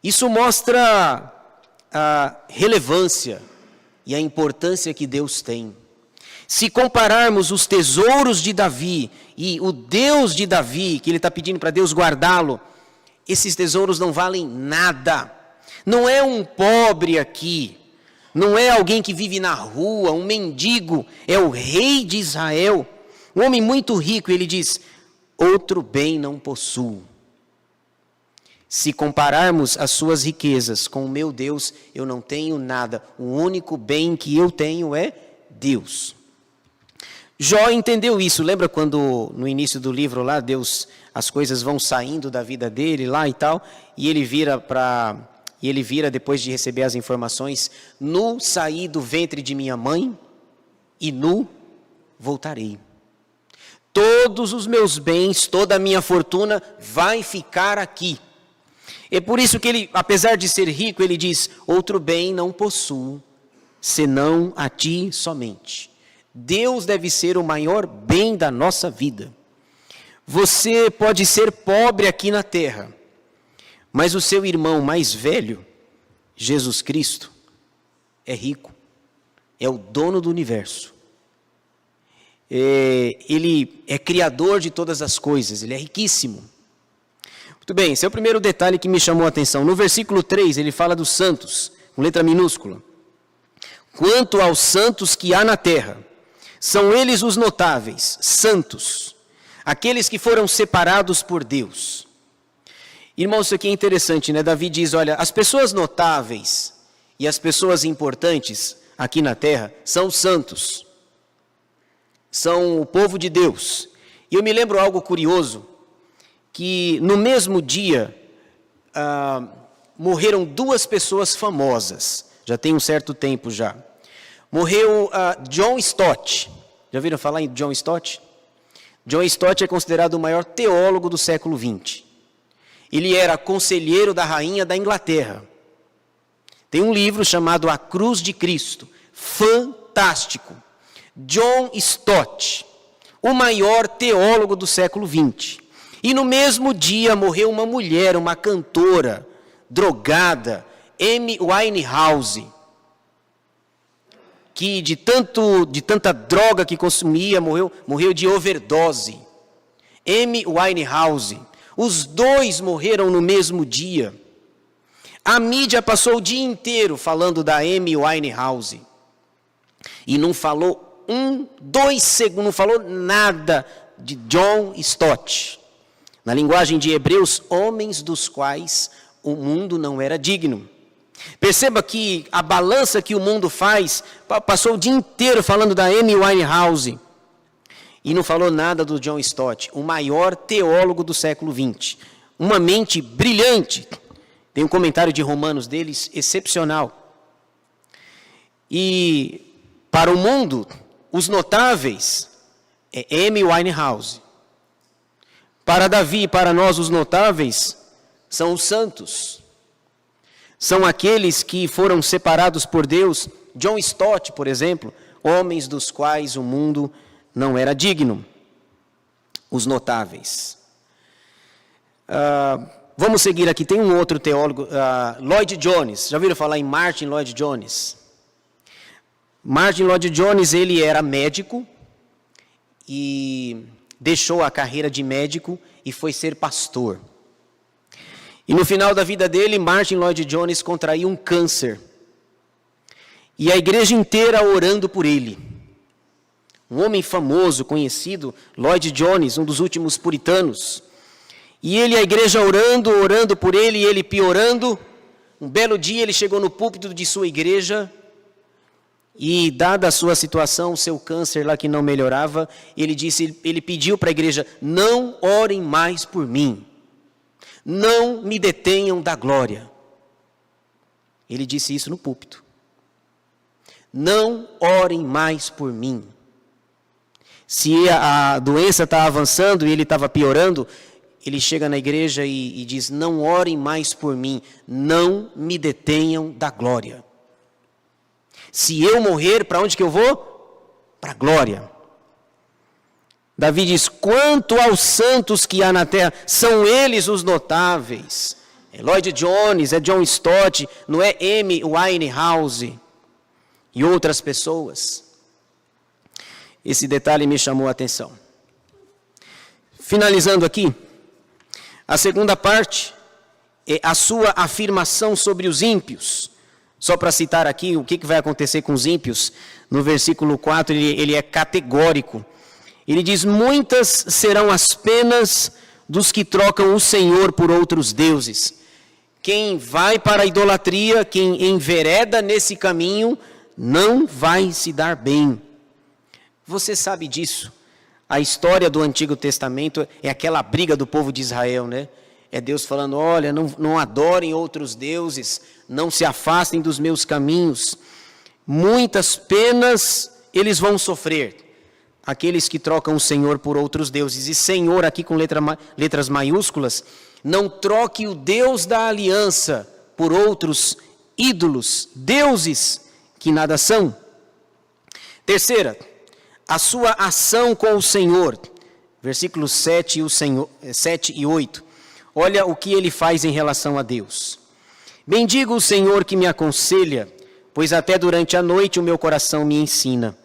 Isso mostra a relevância e a importância que Deus tem. Se compararmos os tesouros de Davi e o Deus de Davi, que ele está pedindo para Deus guardá-lo, esses tesouros não valem nada. Não é um pobre aqui, não é alguém que vive na rua, um mendigo, é o rei de Israel, um homem muito rico. Ele diz: outro bem não possuo. Se compararmos as suas riquezas com o meu Deus, eu não tenho nada. O único bem que eu tenho é Deus. Jó entendeu isso. Lembra quando no início do livro lá, as coisas vão saindo da vida dele lá e tal, e ele vira depois de receber as informações: nu saí do ventre de minha mãe e nu voltarei. Todos os meus bens, toda a minha fortuna vai ficar aqui. É por isso que ele, apesar de ser rico, ele diz: outro bem não possuo, senão a ti somente. Deus deve ser o maior bem da nossa vida. Você pode ser pobre aqui na terra, mas o seu irmão mais velho, Jesus Cristo, é rico, é o dono do universo. Ele é criador de todas as coisas, ele é riquíssimo. Muito bem, esse é o primeiro detalhe que me chamou a atenção. No versículo 3, ele fala dos santos, com letra minúscula. Quanto aos santos que há na terra, são eles os notáveis, santos, aqueles que foram separados por Deus. Irmãos, isso aqui é interessante, né? Davi diz: olha, as pessoas notáveis e as pessoas importantes aqui na terra são os santos, são o povo de Deus. E eu me lembro algo curioso, que no mesmo dia morreram duas pessoas famosas, já tem um certo tempo já. Morreu John Stott. Já ouviram falar em John Stott? John Stott é considerado o maior teólogo do século XX. Ele era conselheiro da rainha da Inglaterra. Tem um livro chamado A Cruz de Cristo. Fantástico. John Stott, o maior teólogo do século XX. E no mesmo dia morreu uma mulher, uma cantora, drogada, Amy Winehouse, que de tanta droga que consumia, morreu de overdose. Amy Winehouse. Os dois morreram no mesmo dia. A mídia passou o dia inteiro falando da Amy Winehouse. E não falou 2 segundos, não falou nada de John Stott. Na linguagem de Hebreus, homens dos quais o mundo não era digno. Perceba que a balança que o mundo faz, passou o dia inteiro falando da Amy Winehouse e não falou nada do John Stott, o maior teólogo do século XX. Uma mente brilhante. Tem um comentário de Romanos deles excepcional. E para o mundo, os notáveis é Amy Winehouse. Para Davi e para nós, os notáveis são os santos. São aqueles que foram separados por Deus. John Stott, por exemplo, homens dos quais o mundo não era digno. Os notáveis. Vamos seguir aqui, tem um outro teólogo, Lloyd Jones. Já ouviram falar em Martyn Lloyd Jones? Martyn Lloyd Jones, ele era médico e deixou a carreira de médico e foi ser pastor. E no final da vida dele, Martyn Lloyd Jones contraiu um câncer. E a igreja inteira orando por ele. Um homem famoso, conhecido, Lloyd Jones, um dos últimos puritanos. E a igreja orando por ele, e ele piorando. Um belo dia ele chegou no púlpito de sua igreja e, dada a sua situação, o seu câncer lá que não melhorava, ele pediu para a igreja: não orem mais por mim, não me detenham da glória. Ele disse isso no púlpito. Não orem mais por mim. Se a doença está avançando e ele estava piorando, ele chega na igreja e diz: não orem mais por mim, não me detenham da glória. Se eu morrer, para onde que eu vou? Para a glória. Davi diz: quanto aos santos que há na terra, são eles os notáveis. É Lloyd Jones, é John Stott, não é Amy Winehouse e outras pessoas. Esse detalhe me chamou a atenção. Finalizando aqui, a segunda parte é a sua afirmação sobre os ímpios. Só para citar aqui o que vai acontecer com os ímpios, no versículo 4 ele é categórico. Ele diz: muitas serão as penas dos que trocam o Senhor por outros deuses. Quem vai para a idolatria, quem envereda nesse caminho, não vai se dar bem. Você sabe disso. A história do Antigo Testamento é aquela briga do povo de Israel, né? É Deus falando: olha, não adorem outros deuses, não se afastem dos meus caminhos. Muitas penas eles vão sofrer, aqueles que trocam o Senhor por outros deuses. E Senhor aqui com letras maiúsculas, não troque o Deus da aliança por outros ídolos, deuses que nada são. Terceira, a sua ação com o Senhor, versículos 7 e 8. Olha o que ele faz em relação a Deus. Bendigo o Senhor que me aconselha, pois até durante a noite o meu coração me ensina.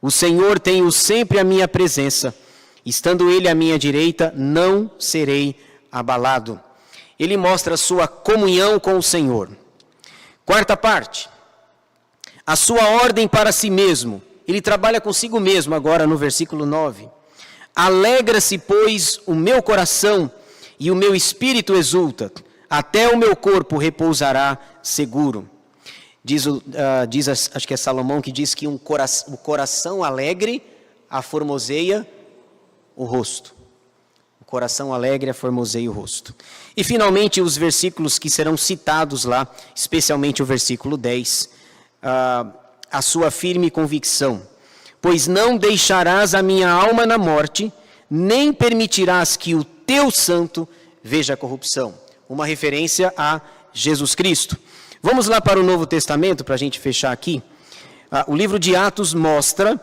O Senhor tem sempre à minha presença, estando Ele à minha direita, não serei abalado. Ele mostra a sua comunhão com o Senhor. Quarta parte, a sua ordem para si mesmo. Ele trabalha consigo mesmo agora no versículo 9. Alegra-se, pois, o meu coração e o meu espírito exulta, até o meu corpo repousará seguro. Acho que é Salomão que diz que o coração alegre aformoseia o rosto. O coração alegre aformoseia o rosto. E finalmente os versículos que serão citados lá, especialmente o versículo 10, a sua firme convicção. Pois não deixarás a minha alma na morte, nem permitirás que o teu santo veja a corrupção. Uma referência a Jesus Cristo. Vamos lá para o Novo Testamento, para a gente fechar aqui. O livro de Atos mostra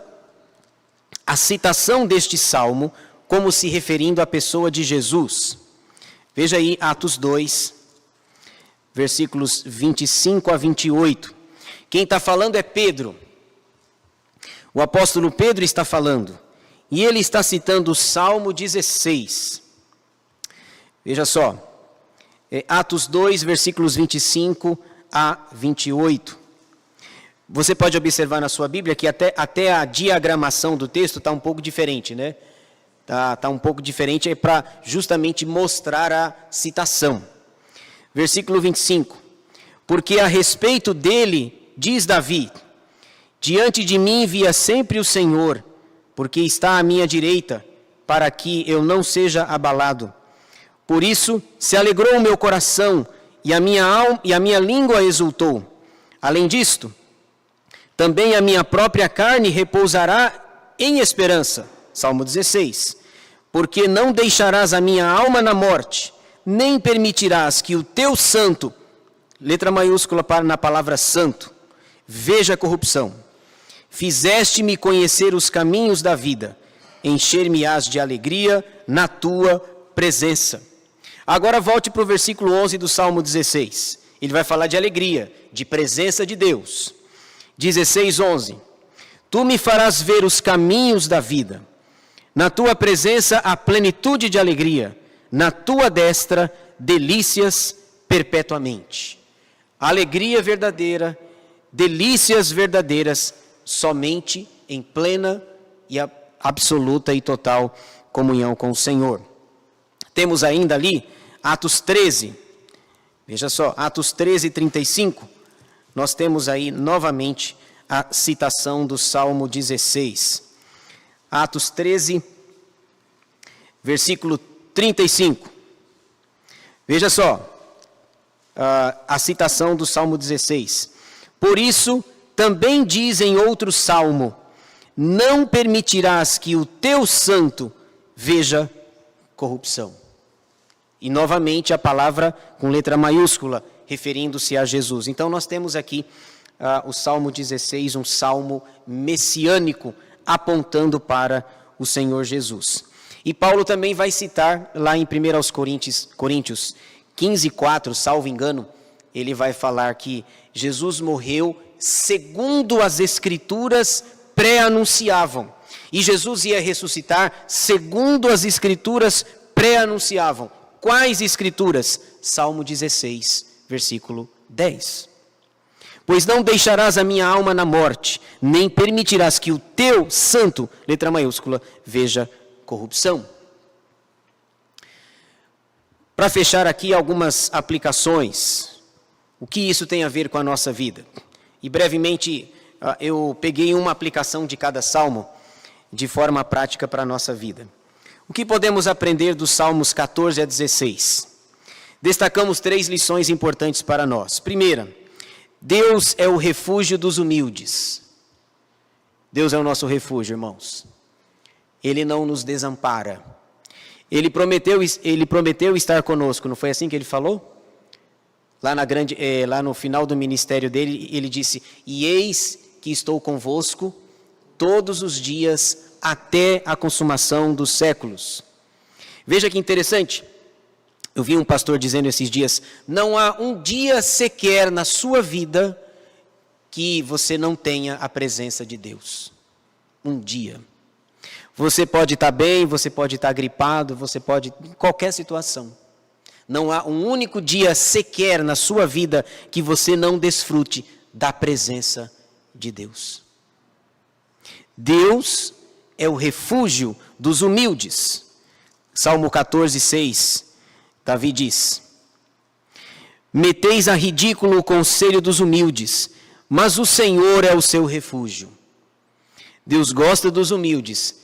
a citação deste salmo como se referindo à pessoa de Jesus. Veja aí Atos 2, versículos 25 a 28. Quem está falando é Pedro. O apóstolo Pedro está falando. E ele está citando o Salmo 16. Veja só. Atos 2, versículos 25 a 28. Você pode observar na sua Bíblia que até a diagramação do texto está um pouco diferente, né? Está um pouco diferente para justamente mostrar a citação. Versículo 25. Porque a respeito dele, diz Davi: diante de mim via sempre o Senhor, porque está à minha direita, para que eu não seja abalado. Por isso se alegrou o meu coração, e a minha alma e a minha língua exultou. Além disto, também a minha própria carne repousará em esperança. Salmo 16. Porque não deixarás a minha alma na morte, nem permitirás que o teu santo, letra maiúscula na palavra santo, veja a corrupção. Fizeste-me conhecer os caminhos da vida, encher-me-ás de alegria na tua presença. Agora volte para o versículo 11 do Salmo 16. Ele vai falar de alegria, de presença de Deus. 16, 11. Tu me farás ver os caminhos da vida. Na tua presença há plenitude de alegria. Na tua destra, delícias perpetuamente. Alegria verdadeira, delícias verdadeiras, somente em plena e absoluta e total comunhão com o Senhor. Temos ainda ali Atos 13, Veja só, Atos 13, 35, nós temos aí novamente a citação do Salmo 16. Atos 13, versículo 35. Veja só, a citação do Salmo 16. Por isso, também diz em outro salmo, não permitirás que o teu santo veja corrupção. E novamente a palavra com letra maiúscula, referindo-se a Jesus. Então nós temos aqui o Salmo 16, um salmo messiânico, apontando para o Senhor Jesus. E Paulo também vai citar lá em 1 Coríntios 15, 4, salvo engano, ele vai falar que Jesus morreu segundo as Escrituras pré-anunciavam. E Jesus ia ressuscitar segundo as Escrituras pré-anunciavam. Quais Escrituras? Salmo 16, versículo 10. Pois não deixarás a minha alma na morte, nem permitirás que o teu santo, letra maiúscula, veja corrupção. Para fechar aqui algumas aplicações, o que isso tem a ver com a nossa vida? E brevemente eu peguei uma aplicação de cada salmo de forma prática para a nossa vida. O que podemos aprender dos Salmos 14 a 16? Destacamos 3 lições importantes para nós. Primeira, Deus é o refúgio dos humildes. Deus é o nosso refúgio, irmãos. Ele não nos desampara. Ele prometeu estar conosco, não foi assim que ele falou? Lá no final do ministério dele, ele disse, e eis que estou convosco todos os dias até a consumação dos séculos. Veja que interessante, eu vi um pastor dizendo esses dias, não há um dia sequer na sua vida que você não tenha a presença de Deus. Um dia. Você pode estar bem, você pode estar gripado, você pode, em qualquer situação. Não há um único dia sequer na sua vida que você não desfrute da presença de Deus. Deus é o refúgio dos humildes. Salmo 14, 6, Davi diz, meteis a ridículo o conselho dos humildes, mas o Senhor é o seu refúgio. Deus gosta dos humildes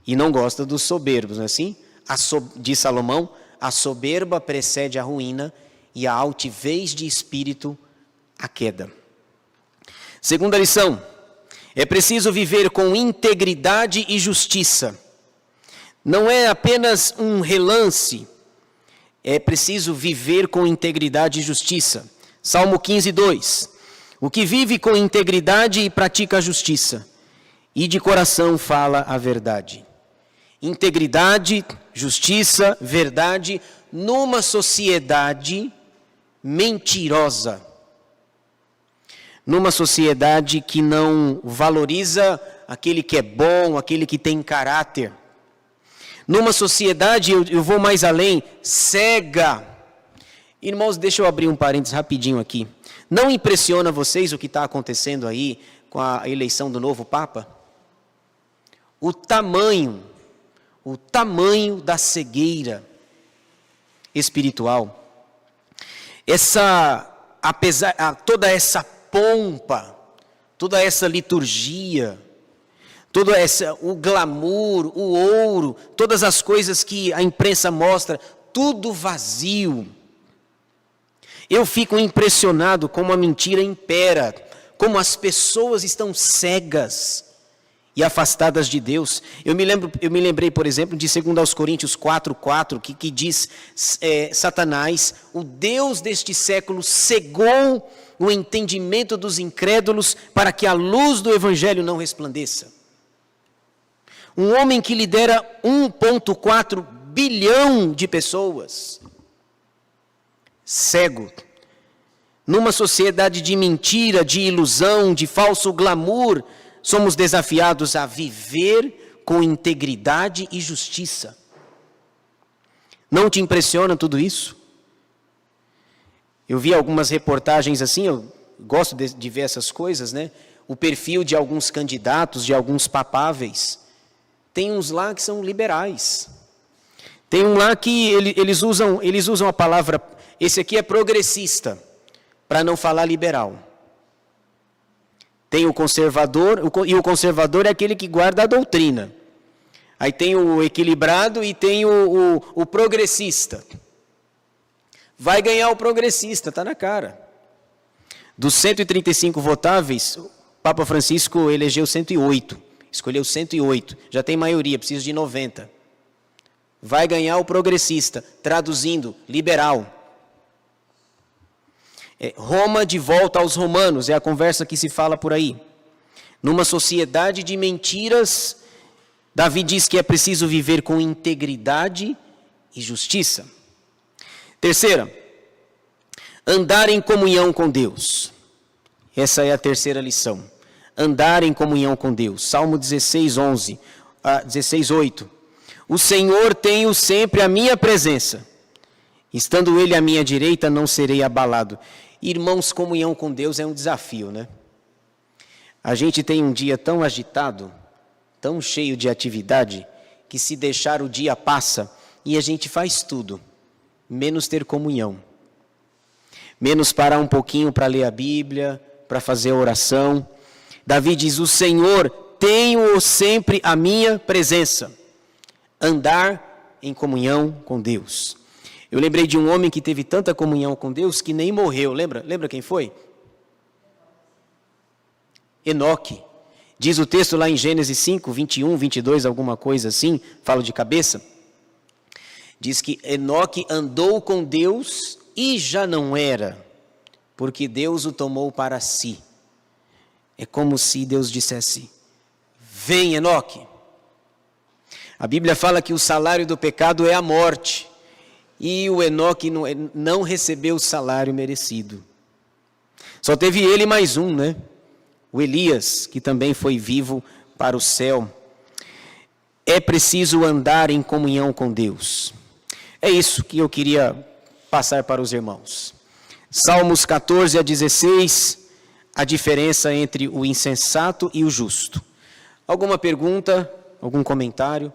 e não gosta dos soberbos, não é assim? Diz Salomão, a soberba precede a ruína e a altivez de espírito a queda. Segunda lição, é preciso viver com integridade e justiça. Não é apenas um relance, é preciso viver com integridade e justiça. Salmo 15, 2. O que vive com integridade e pratica a justiça, e de coração fala a verdade. Integridade, justiça, verdade, numa sociedade mentirosa. Numa sociedade que não valoriza aquele que é bom, aquele que tem caráter. Numa sociedade, eu vou mais além, cega. Irmãos, deixa eu abrir um parênteses rapidinho aqui. Não impressiona vocês o que está acontecendo aí com a eleição do novo Papa? O tamanho da cegueira espiritual. Toda essa pompa, toda essa liturgia, o glamour, o ouro, todas as coisas que a imprensa mostra, tudo vazio. Eu fico impressionado como a mentira impera, como as pessoas estão cegas e afastadas de Deus. Eu me lembrei, por exemplo, de 2 Coríntios 4:4, que diz, Satanás, o Deus deste século, cegou o entendimento dos incrédulos para que a luz do Evangelho não resplandeça. Um homem que lidera 1,4 bilhão de pessoas, cego, numa sociedade de mentira, de ilusão, de falso glamour, somos desafiados a viver com integridade e justiça. Não te impressiona tudo isso? Eu vi algumas reportagens assim, eu gosto de ver essas coisas, né? O perfil de alguns candidatos, de alguns papáveis. Tem uns lá que são liberais. Tem um lá que eles usam a palavra Esse aqui é progressista, para não falar liberal. Tem o conservador, e o conservador é aquele que guarda a doutrina. Aí tem o equilibrado e tem o progressista. Vai ganhar o progressista, está na cara. Dos 135 votáveis, o Papa Francisco elegeu 108. Escolheu 108. Já tem maioria, precisa de 90. Vai ganhar o progressista, traduzindo, liberal. Roma de volta aos romanos, é a conversa que se fala por aí. Numa sociedade de mentiras, Davi diz que é preciso viver com integridade e justiça. Terceira, andar em comunhão com Deus. Essa é a terceira lição. Andar em comunhão com Deus. Salmo 16:8. O Senhor tenho sempre a minha presença. Estando Ele à minha direita, não serei abalado. Irmãos, comunhão com Deus é um desafio, né? A gente tem um dia tão agitado, tão cheio de atividade, que se deixar o dia passa e a gente faz tudo, menos ter comunhão. Menos parar um pouquinho para ler a Bíblia, para fazer a oração. Davi diz, o Senhor tenho sempre a minha presença. Andar em comunhão com Deus. Eu lembrei de um homem que teve tanta comunhão com Deus que nem morreu. Lembra quem foi? Enoque. Diz o texto lá em Gênesis 5, 21, 22, alguma coisa assim, falo de cabeça. Diz que Enoque andou com Deus e já não era, porque Deus o tomou para si. É como se Deus dissesse, vem Enoque. A Bíblia fala que o salário do pecado é a morte. E o Enoque não recebeu o salário merecido. Só teve ele mais um, né? O Elias, que também foi vivo para o céu. É preciso andar em comunhão com Deus. É isso que eu queria passar para os irmãos. Salmos 14-16, a diferença entre o insensato e o justo. Alguma pergunta? Algum comentário?